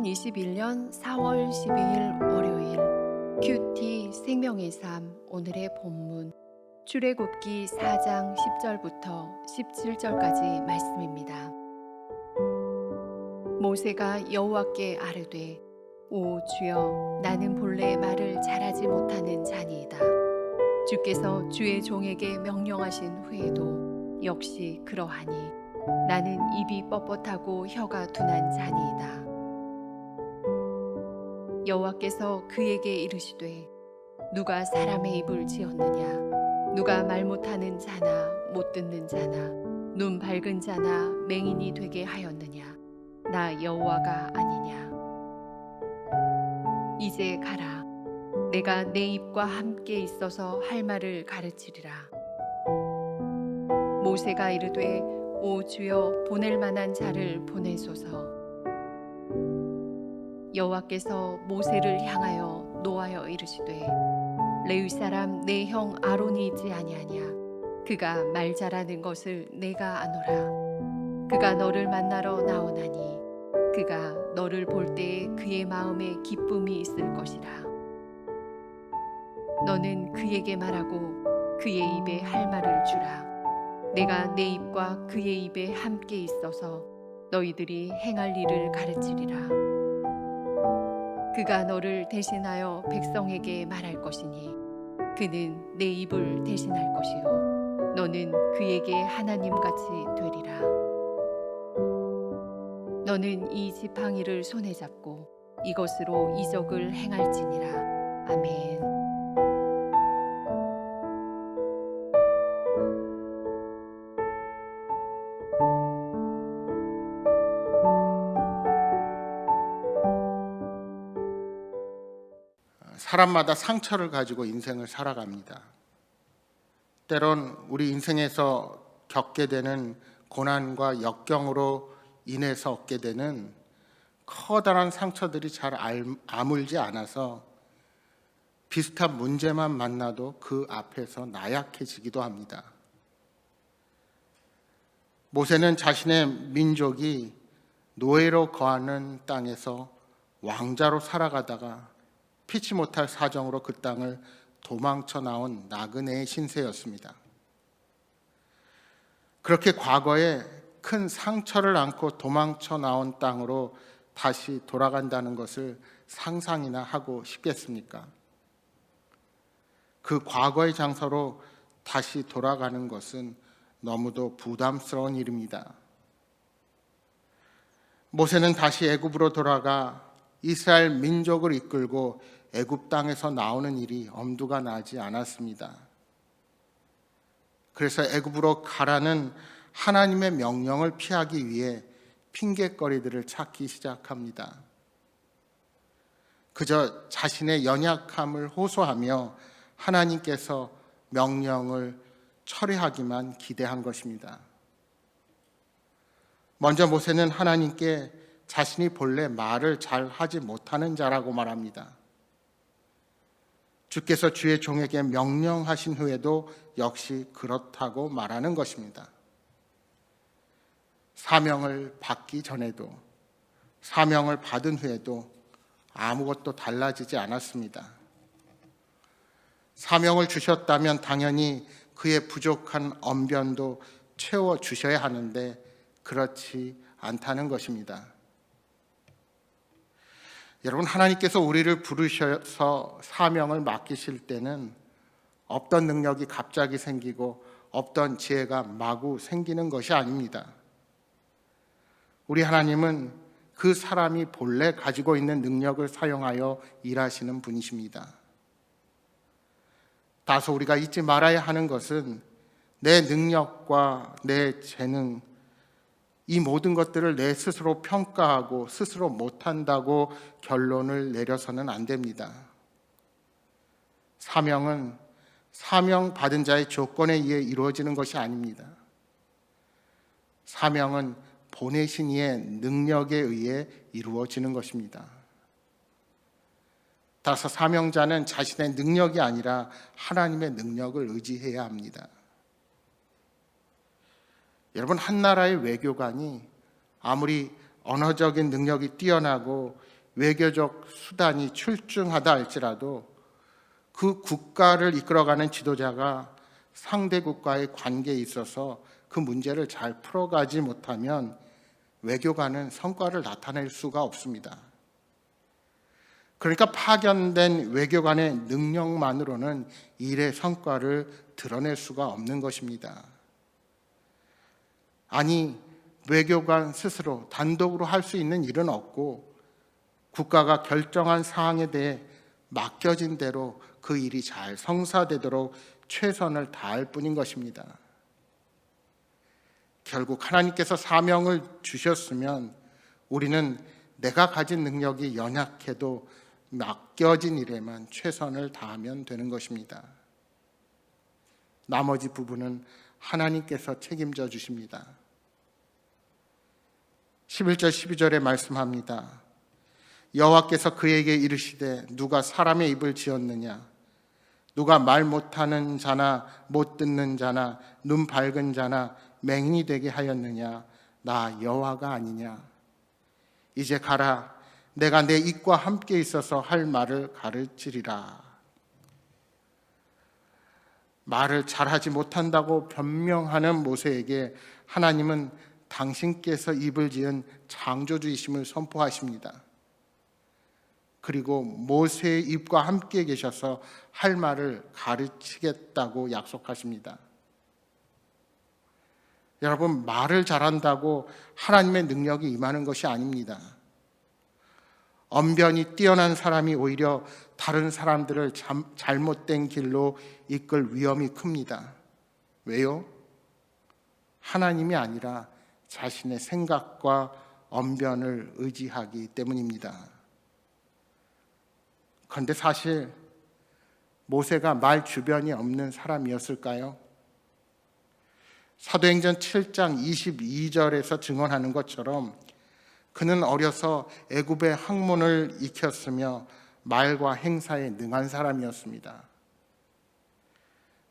2021년 4월 12일 월요일 큐티 생명의 삶 오늘의 본문 출애굽기 4장 10절부터 17절까지 말씀입니다. 모세가 여호와께 아뢰되 오 주여 나는 본래 말을 잘하지 못하는 자니이다. 주께서 주의 종에게 명령하신 후에도 역시 그러하니 나는 입이 뻣뻣하고 혀가 둔한 자니이다. 여호와께서 그에게 이르시되 누가 사람의 입을 지었느냐? 누가 말 못하는 자나 못 듣는 자나 눈 밝은 자나 맹인이 되게 하였느냐? 나 여호와가 아니냐? 이제 가라. 내가 내 입과 함께 있어서 할 말을 가르치리라. 모세가 이르되 오 주여 보낼 만한 자를 보내소서. 여호와께서 모세를 향하여 노하여 이르시되 레위 사람 내 형 아론이 있지 아니하냐? 그가 말 잘하는 것을 내가 아노라. 그가 너를 만나러 나오나니 그가 너를 볼 때에 그의 마음에 기쁨이 있을 것이라. 너는 그에게 말하고 그의 입에 할 말을 주라. 내가 내 입과 그의 입에 함께 있어서 너희들이 행할 일을 가르치리라. 그가 너를 대신하여 백성에게 말할 것이니 그는 내 입을 대신할 것이요 너는 그에게 하나님같이 되리라. 너는 이 지팡이를 손에 잡고 이것으로 이적을 행할지니라. 아멘. 사람마다 상처를 가지고 인생을 살아갑니다. 때론 우리 인생에서 겪게 되는 고난과 역경으로 인해서 얻게 되는 커다란 상처들이 잘 아물지 않아서 비슷한 문제만 만나도 그 앞에서 나약해지기도 합니다. 모세는 자신의 민족이 노예로 거하는 땅에서 왕자로 살아가다가 피치 못할 사정으로 그 땅을 도망쳐 나온 나그네의 신세였습니다. 그렇게 과거에 큰 상처를 안고 도망쳐 나온 땅으로 다시 돌아간다는 것을 상상이나 하고 싶겠습니까? 그 과거의 장소로 다시 돌아가는 것은 너무도 부담스러운 일입니다. 모세는 다시 애굽으로 돌아가 이스라엘 민족을 이끌고 애굽 땅에서 나오는 일이 엄두가 나지 않았습니다. 그래서 애굽으로 가라는 하나님의 명령을 피하기 위해 핑곗거리들을 찾기 시작합니다. 그저 자신의 연약함을 호소하며 하나님께서 명령을 철회하기만 기대한 것입니다. 먼저 모세는 하나님께 자신이 본래 말을 잘 하지 못하는 자라고 말합니다. 주께서 주의 종에게 명령하신 후에도 역시 그렇다고 말하는 것입니다. 사명을 받기 전에도 사명을 받은 후에도 아무것도 달라지지 않았습니다. 사명을 주셨다면 당연히 그의 부족한 언변도 채워주셔야 하는데 그렇지 않다는 것입니다. 여러분, 하나님께서 우리를 부르셔서 사명을 맡기실 때는 없던 능력이 갑자기 생기고 없던 지혜가 마구 생기는 것이 아닙니다. 우리 하나님은 그 사람이 본래 가지고 있는 능력을 사용하여 일하시는 분이십니다. 다소 우리가 잊지 말아야 하는 것은 내 능력과 내 재능, 이 모든 것들을 내 스스로 평가하고 스스로 못한다고 결론을 내려서는 안 됩니다. 사명은 사명 받은 자의 조건에 의해 이루어지는 것이 아닙니다. 사명은 보내신 이의 능력에 의해 이루어지는 것입니다. 따라서 사명자는 자신의 능력이 아니라 하나님의 능력을 의지해야 합니다. 여러분, 한 나라의 외교관이 아무리 언어적인 능력이 뛰어나고 외교적 수단이 출중하다 할지라도 그 국가를 이끌어가는 지도자가 상대 국가의 관계에 있어서 그 문제를 잘 풀어가지 못하면 외교관은 성과를 나타낼 수가 없습니다. 그러니까 파견된 외교관의 능력만으로는 일의 성과를 드러낼 수가 없는 것입니다. 아니, 외교관 스스로 단독으로 할 수 있는 일은 없고 국가가 결정한 사항에 대해 맡겨진 대로 그 일이 잘 성사되도록 최선을 다할 뿐인 것입니다. 결국 하나님께서 사명을 주셨으면 우리는 내가 가진 능력이 연약해도 맡겨진 일에만 최선을 다하면 되는 것입니다. 나머지 부분은 하나님께서 책임져 주십니다. 11절 12절에 말씀합니다. 여호와께서 그에게 이르시되 누가 사람의 입을 지었느냐? 누가 말 못하는 자나 못 듣는 자나 눈 밝은 자나 맹인이 되게 하였느냐? 나 여호와가 아니냐? 이제 가라. 내가 내 입과 함께 있어서 할 말을 가르치리라. 말을 잘하지 못한다고 변명하는 모세에게 하나님은 당신께서 입을 지은 창조주이심을 선포하십니다. 그리고 모세의 입과 함께 계셔서 할 말을 가르치겠다고 약속하십니다. 여러분, 말을 잘한다고 하나님의 능력이 임하는 것이 아닙니다. 언변이 뛰어난 사람이 오히려 다른 사람들을 잘못된 길로 이끌 위험이 큽니다. 왜요? 하나님이 아니라 자신의 생각과 언변을 의지하기 때문입니다. 그런데 사실 모세가 말 주변이 없는 사람이었을까요? 사도행전 7장 22절에서 증언하는 것처럼 그는 어려서 애굽의 학문을 익혔으며 말과 행사에 능한 사람이었습니다.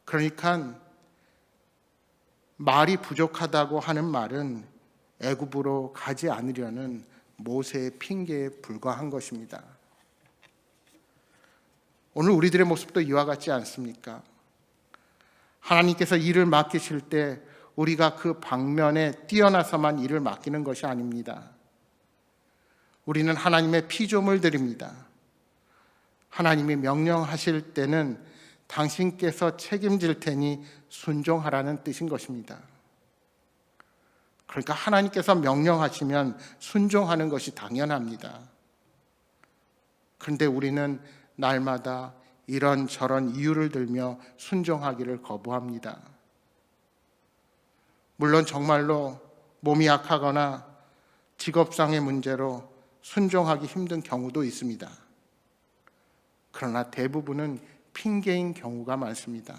그러니까 말이 부족하다고 하는 말은 애굽으로 가지 않으려는 모세의 핑계에 불과한 것입니다. 오늘 우리들의 모습도 이와 같지 않습니까? 하나님께서 일을 맡기실 때 우리가 그 방면에 뛰어나서만 일을 맡기는 것이 아닙니다. 우리는 하나님의 피조물들입니다. 하나님이 명령하실 때는 당신께서 책임질 테니 순종하라는 뜻인 것입니다. 그러니까 하나님께서 명령하시면 순종하는 것이 당연합니다. 그런데 우리는 날마다 이런저런 이유를 들며 순종하기를 거부합니다. 물론 정말로 몸이 약하거나 직업상의 문제로 순종하기 힘든 경우도 있습니다. 그러나 대부분은 핑계인 경우가 많습니다.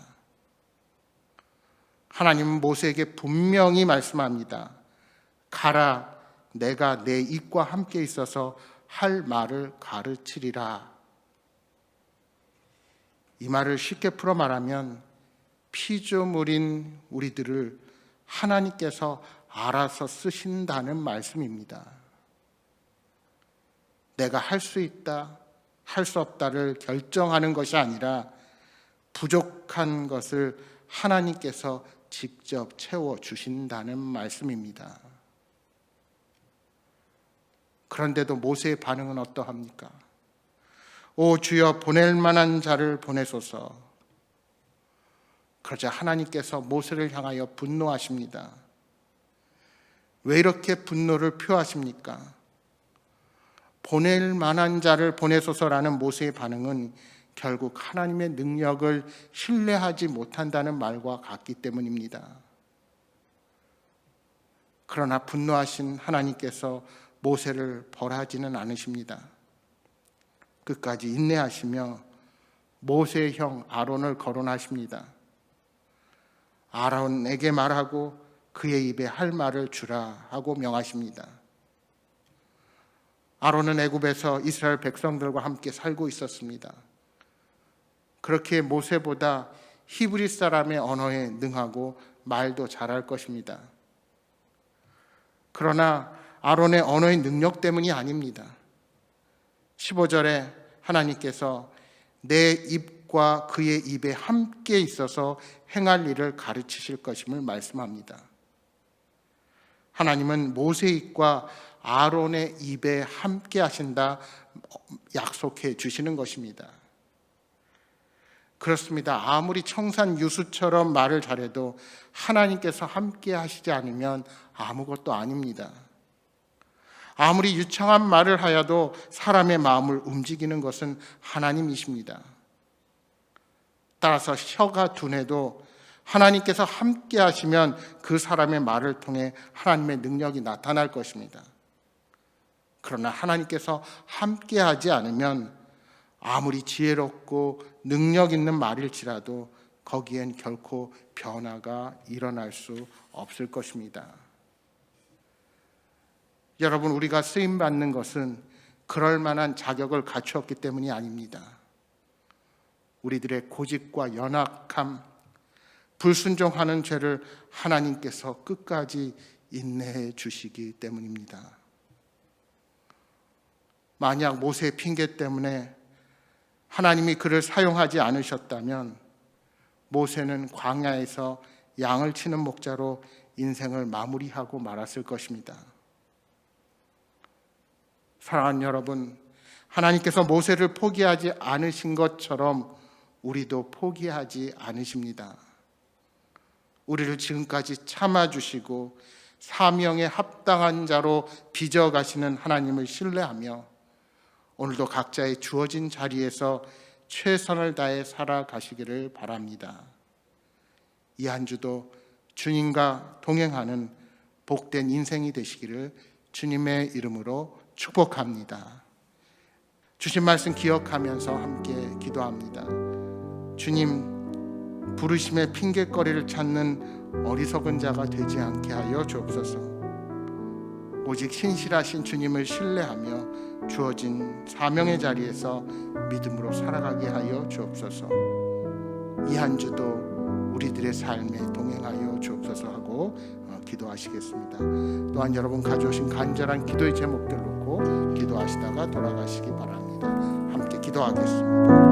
하나님은 모세에게 분명히 말씀합니다. 가라, 내가 내 입과 함께 있어서 할 말을 가르치리라. 이 말을 쉽게 풀어 말하면 피조물인 우리들을 하나님께서 알아서 쓰신다는 말씀입니다. 내가 할 수 있다, 할 수 없다를 결정하는 것이 아니라 부족한 것을 하나님께서 직접 채워주신다는 말씀입니다. 그런데도 모세의 반응은 어떠합니까? 오 주여, 보낼 만한 자를 보내소서. 그러자 하나님께서 모세를 향하여 분노하십니다. 왜 이렇게 분노를 표하십니까? 보낼 만한 자를 보내소서라는 모세의 반응은 결국 하나님의 능력을 신뢰하지 못한다는 말과 같기 때문입니다. 그러나 분노하신 하나님께서 모세를 벌하지는 않으십니다. 끝까지 인내하시며 모세의 형 아론을 거론하십니다. 아론에게 말하고 그의 입에 할 말을 주라 하고 명하십니다. 아론은 애굽에서 이스라엘 백성들과 함께 살고 있었습니다. 그렇게 모세보다 히브리 사람의 언어에 능하고 말도 잘할 것입니다. 그러나 아론의 언어의 능력 때문이 아닙니다. 15절에 하나님께서 내 입과 그의 입에 함께 있어서 행할 일을 가르치실 것임을 말씀합니다. 하나님은 모세의 입과 아론의 입에 함께 하신다 약속해 주시는 것입니다. 그렇습니다. 아무리 청산 유수처럼 말을 잘해도 하나님께서 함께 하시지 않으면 아무것도 아닙니다. 아무리 유창한 말을 하여도 사람의 마음을 움직이는 것은 하나님이십니다. 따라서 혀가 둔해도 하나님께서 함께 하시면 그 사람의 말을 통해 하나님의 능력이 나타날 것입니다. 그러나 하나님께서 함께 하지 않으면 아무리 지혜롭고 능력 있는 말일지라도 거기엔 결코 변화가 일어날 수 없을 것입니다. 여러분, 우리가 쓰임받는 것은 그럴 만한 자격을 갖추었기 때문이 아닙니다. 우리들의 고집과 연약함, 불순종하는 죄를 하나님께서 끝까지 인내해 주시기 때문입니다. 만약 모세의 핑계 때문에 하나님이 그를 사용하지 않으셨다면 모세는 광야에서 양을 치는 목자로 인생을 마무리하고 말았을 것입니다. 사랑하는 여러분, 하나님께서 모세를 포기하지 않으신 것처럼 우리도 포기하지 않으십니다. 우리를 지금까지 참아주시고 사명에 합당한 자로 빚어가시는 하나님을 신뢰하며 오늘도 각자의 주어진 자리에서 최선을 다해 살아가시기를 바랍니다. 이 한 주도 주님과 동행하는 복된 인생이 되시기를 주님의 이름으로 축복합니다. 주신 말씀 기억하면서 함께 기도합니다. 주님, 부르심의 핑계거리를 찾는 어리석은 자가 되지 않게 하여 주옵소서. 오직 신실하신 주님을 신뢰하며 주어진 사명의 자리에서 믿음으로 살아가게 하여 주옵소서. 이 한 주도 우리들의 삶에 동행하여 주옵소서 하고 기도하시겠습니다. 또한 여러분 가져오신 간절한 기도의 제목들 놓고 기도하시다가 돌아가시기 바랍니다. 함께 기도하겠습니다.